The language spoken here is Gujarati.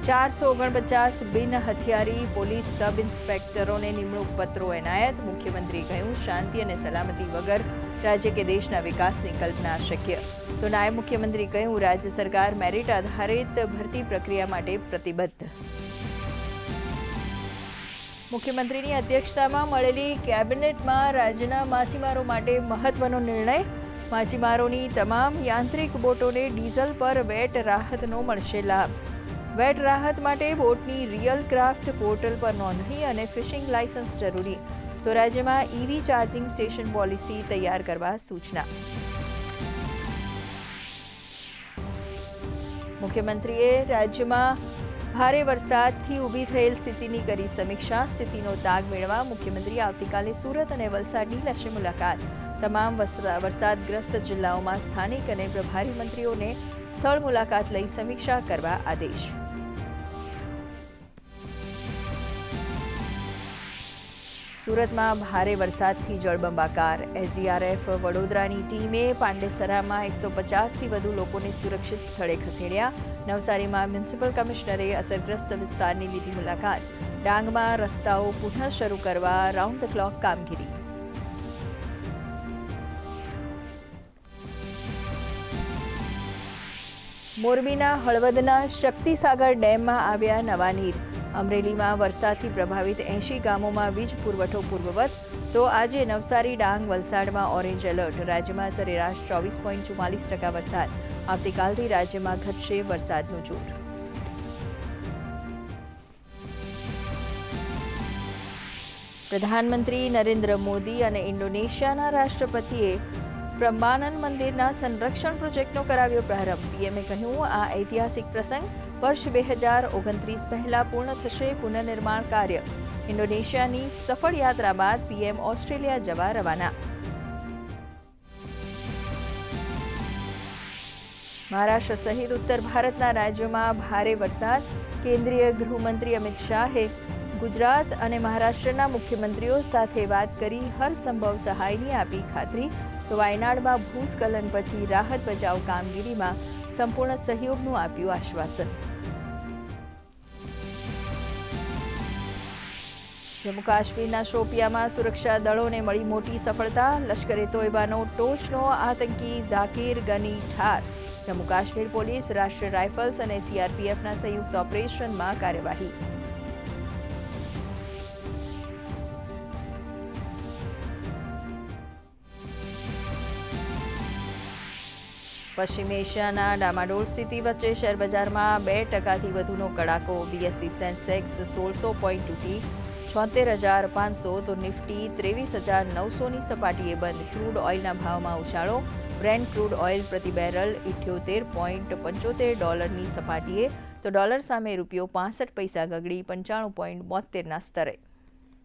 449 બિન હથિયારી પોલીસ સબ ઇન્સ્પેક્ટરોને નિમણૂક પત્રો એનાયત. મુખ્યમંત્રીએ કહ્યું, શાંતિ અને સલામતી વગર રાજ્ય કે દેશના વિકાસની કલ્પના અશક્ય. તો નાયબ મુખ્યમંત્રીએ કહ્યું, રાજ્ય સરકાર મેરિટ આધારિત ભરતી પ્રક્રિયા માટે પ્રતિબદ્ધ. મુખ્યમંત્રીની અધ્યક્ષતામાં મળેલી કેબિનેટમાં રાજ્યના માછીમારો માટે મહત્વનો નિર્ણય. માછીમારોની તમામ યાંત્રિક બોટોને ડીઝલ પર વેટ રાહતનો મળશે લાભ. વેટ રાહત માટે બોટની રિયલ ક્રાફ્ટ પોર્ટલ પર નોંધણી અને ફિશિંગ લાયસન્સ જરૂરી. તો રાજ્યમાં ઈવી ચાર્જિંગ સ્ટેશન પોલિસી તૈયાર કરવા સૂચના. મુખ્યમંત્રીએ રાજ્યમાં ભારે વરસાદથી ઊભી થયેલ સ્થિતિની કરી સમીક્ષા. સ્થિતિનો તાગ મેળવવા મુખ્યમંત્રી આવતીકાલે સુરત અને વલસાડની લેશે મુલાકાત. તમામ વરસાદગ્રસ્ત જિલ્લાઓમાં સ્થાનિક અને પ્રભારી મંત્રીઓને સ્થળ મુલાકાત લઈ સમીક્ષા કરવા આદેશ. સુરતમાં ભારે વરસાદથી જળબંબાકાર. એસડીઆરએફ વડોદરાની ટીમે પાંડેસરામાં 150થી વધુ લોકોને સુરક્ષિત સ્થળે ખસેડ્યા. નવસારીમાં મ્યુનિસિપલ કમિશનરે અસરગ્રસ્ત વિસ્તારની લીધી મુલાકાત. ડાંગમાં રસ્તાઓ પુનઃ શરૂ કરવા રાઉન્ડ ધ ક્લોક કામગીરી. મોરબીના હળવદના શક્તિસાગર ડેમમાં આવ્યા નવા નીર. અમરેલીમાં વરસાદથી પ્રભાવિત 80 ગામોમાં વીજ પુરવઠો પૂર્વવત. તો આજે નવસારી, ડાંગ, વલસાડમાં ઓરેન્જ એલર્ટ. રાજ્યમાં સરેરાશ 24.44% વરસાદ. આવતીકાલથી રાજ્યમાં ઘટશે વરસાદનું જોર. પ્રધાનમંત્રી નરેન્દ્ર મોદી અને ઇન્ડોનેશિયાના રાષ્ટ્રપતિએ બ્રહ્માનંદ મંદિરના સંરક્ષણ પ્રોજેક્ટનો કરાવ્યો પ્રારંભ. પીએમએ કહ્યું, આ ઐતિહાસિક પ્રસંગ. વર્ષ 2029 પહેલા પૂર્ણ થશે પુનઃનિર્માણ કાર્ય. ઇન્ડોનેશિયાની સફળ યાત્રા બાદ પીએમ ઓસ્ટ્રેલિયા જવા રવાના. મહારાષ્ટ્ર સહિત ઉત્તર ભારતના રાજ્યોમાં ભારે વરસાદ. કેન્દ્રીય ગૃહમંત્રી અમિત શાહે ગુજરાત અને મહારાષ્ટ્રના મુખ્યમંત્રીઓ સાથે વાત કરી હરસંભવ સહાયની આપી ખાતરી. તો વાયનાડમાં ભૂસ્ખલન પછી રાહત બચાવ કામગીરીમાં સંપૂર્ણ સહયોગનું આપ્યું આશ્વાસન. જમ્મુ કાશ્મીરના શોપિયામાં સુરક્ષા દળોને મળી મોટી સફળતા. લશ્કરે તોયબાનો ટોચનો આતંકી ઝાકીર ગની ઠાર. જમ્મુ કાશ્મીર પોલીસ, રાષ્ટ્રીય રાઇફલ્સ અને સીઆરપીએફના સંયુક્ત ઓપરેશનમાં કાર્યવાહી. પશ્ચિમ એશિયાના ડામાડોળ સ્થિતિ વચ્ચે શેરબજારમાં 2% વધુનો કડાકો. બીએસઈ સેન્સેક્સ 1600 પોઈન્ટ તૂટી 76,500. તો નિફ્ટી 23,900ની સપાટીએ બંધ. ક્રૂડ ઓઇલના ભાવમાં ઉછાળો. બ્રેન્ટ ક્રૂડ ઓઇલ પ્રતિ બેરલ $78.75ની સપાટીએ. તો ડોલર સામે રૂપિયો 65 પૈસા ગગડી 95.72ના સ્તરે.